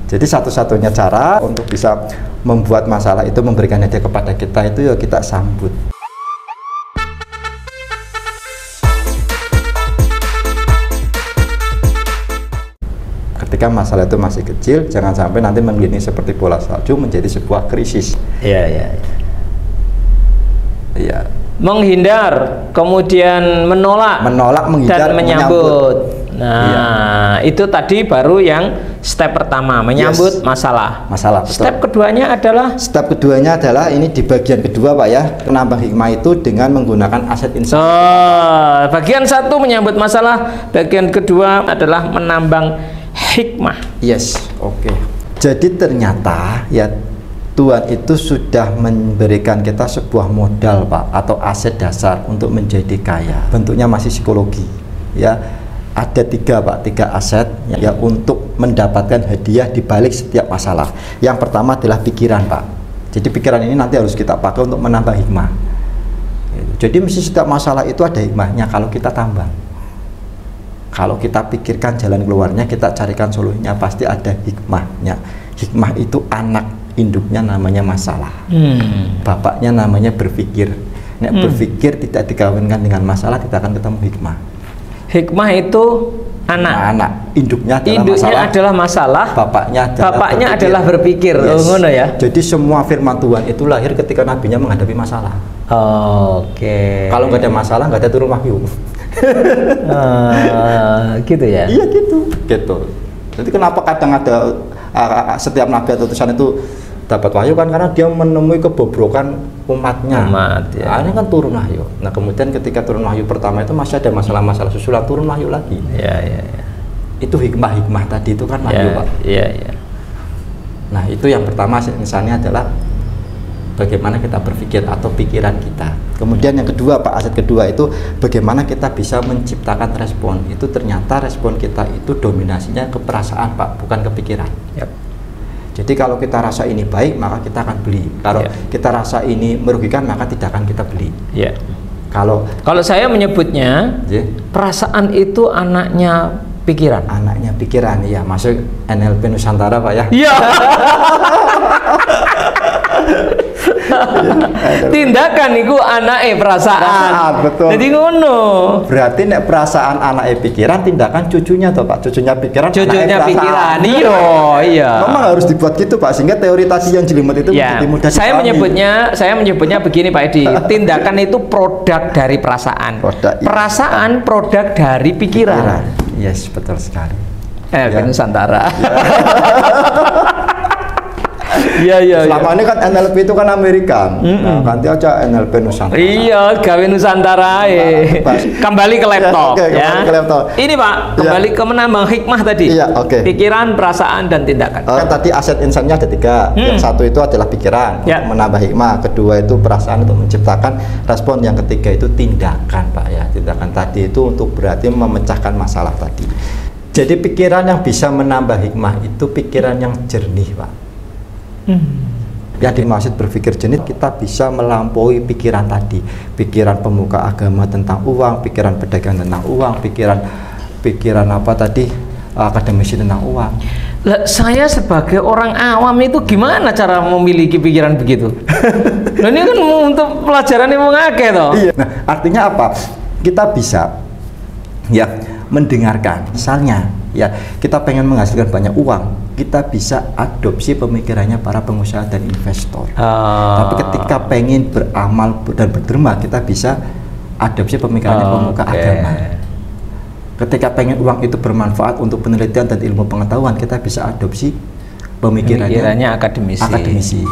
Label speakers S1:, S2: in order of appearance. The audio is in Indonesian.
S1: Jadi satu-satunya cara untuk bisa membuat masalah itu memberikan hadiah kepada kita itu ya kita sambut. Ketika masalah itu masih kecil, jangan sampai nanti menggiling seperti bola salju menjadi sebuah krisis.
S2: Iya.
S3: Menghindar, kemudian menolak,
S1: menghindar,
S3: dan menyambut. Nah, itu tadi baru yang step pertama, menyambut masalah.
S1: Betul.
S3: Step keduanya adalah
S1: ini di bagian kedua Pak ya, penambah hikmah itu dengan menggunakan aset insan.
S3: Bagian satu menyambut masalah, bagian kedua adalah menambang hikmah.
S1: Yes, oke. Jadi ternyata ya Tuhan itu sudah memberikan kita sebuah modal Pak, atau aset dasar untuk menjadi kaya. Bentuknya masih psikologi ya. Ada tiga aset ya untuk mendapatkan hadiah di balik setiap masalah. Yang pertama adalah pikiran Pak. Jadi pikiran ini nanti harus kita pakai untuk menambah hikmah. Jadi mesti setiap masalah itu ada hikmahnya kalau kita tambah. Kalau kita pikirkan jalan keluarnya, kita carikan solusinya, pasti ada hikmahnya. Hikmah itu anak induknya namanya masalah. Bapaknya namanya berpikir. Berpikir tidak dikawinkan dengan masalah, tidak akan ketemu hikmah.
S3: Hikmah itu anak.
S1: Induknya
S3: adalah masalah.
S1: Bapaknya
S3: adalah berpikir.
S1: Yes.
S3: Ngono ya.
S1: Jadi semua firman Tuhan itu lahir ketika nabinya menghadapi masalah.
S3: Oke.
S1: Kalau nggak ada masalah, nggak ada turun wahyu.
S3: Gitu ya.
S1: Iya gitu. Jadi kenapa kadang ada setiap nabi atau utusan itu dapat wahyu kan karena dia menemui kebobrokan umatnya.
S3: Ya.
S1: Ini kan turun wahyu. Nah kemudian ketika turun wahyu pertama itu masih ada masalah-masalah susulan, turun wahyu lagi.
S3: Iya.
S1: Itu hikmah tadi itu kan wahyu Pak.
S3: Iya.
S1: Nah itu yang pertama misalnya adalah bagaimana kita berpikir atau pikiran kita. Kemudian yang kedua Pak, aset kedua itu bagaimana kita bisa menciptakan respon. Itu ternyata respon kita itu dominasinya ke perasaan Pak, bukan ke pikiran. Jadi kalau kita rasa ini baik, maka kita akan beli. Kalau kita rasa ini merugikan, maka tidak akan kita beli. Kalau
S3: saya menyebutnya perasaan itu anaknya pikiran.
S1: Anaknya pikiran, ya masuk NLP Nusantara Pak ya.
S3: Iya. Tindakan itu anaknya perasaan.
S1: Betul.
S3: Jadi ngono.
S1: Berarti nek perasaan anaknya pikiran, tindakan cucunya toh Pak. Cucunya pikiran,
S3: cucunya pikiran. Iya.
S1: Memang harus dibuat gitu Pak, sehingga teori tadi yang jelimet itu menjadi mudah dipahami.
S3: Saya menyebutnya begini Pak Edi. Tindakan itu produk dari perasaan. Perasaan produk dari pikiran.
S1: Yes, betul sekali.
S3: Nusantara.
S1: Iya. Selama ini kan NLP itu kan Amerika. Nah, ganti aja NLP Nusantara.
S3: Iya, gawe Nusantara. Kembali ke laptop.
S1: Kembali ke laptop.
S3: Ini Pak, kembali ke menambah hikmah tadi. Pikiran, perasaan, dan tindakan.
S1: Kan tadi aset insannya ada tiga. Yang satu itu adalah pikiran untuk menambah hikmah. Kedua itu perasaan untuk menciptakan respon. Yang ketiga itu tindakan Pak ya. Tindakan tadi itu untuk berarti memecahkan masalah tadi. Jadi pikiran yang bisa menambah hikmah itu pikiran yang jernih Pak. Yang dimaksud berpikir jernih, kita bisa melampaui pikiran tadi, pikiran pemuka agama tentang uang, pikiran pedagang tentang uang, pikiran apa tadi, akademisi tentang uang.
S3: Saya sebagai orang awam itu gimana cara memiliki pikiran begitu? Nah, ini kan untuk pelajaran yang mengake toh.
S1: Iya. Nah, artinya apa? Kita bisa mendengarkan, misalnya kita pengen menghasilkan banyak uang, kita bisa adopsi pemikirannya para pengusaha dan investor. Tapi ketika pengen beramal dan berderma, kita bisa adopsi pemikirannya pemuka agama. Ketika pengen uang itu bermanfaat untuk penelitian dan ilmu pengetahuan, kita bisa adopsi pemikirannya
S3: akademisi.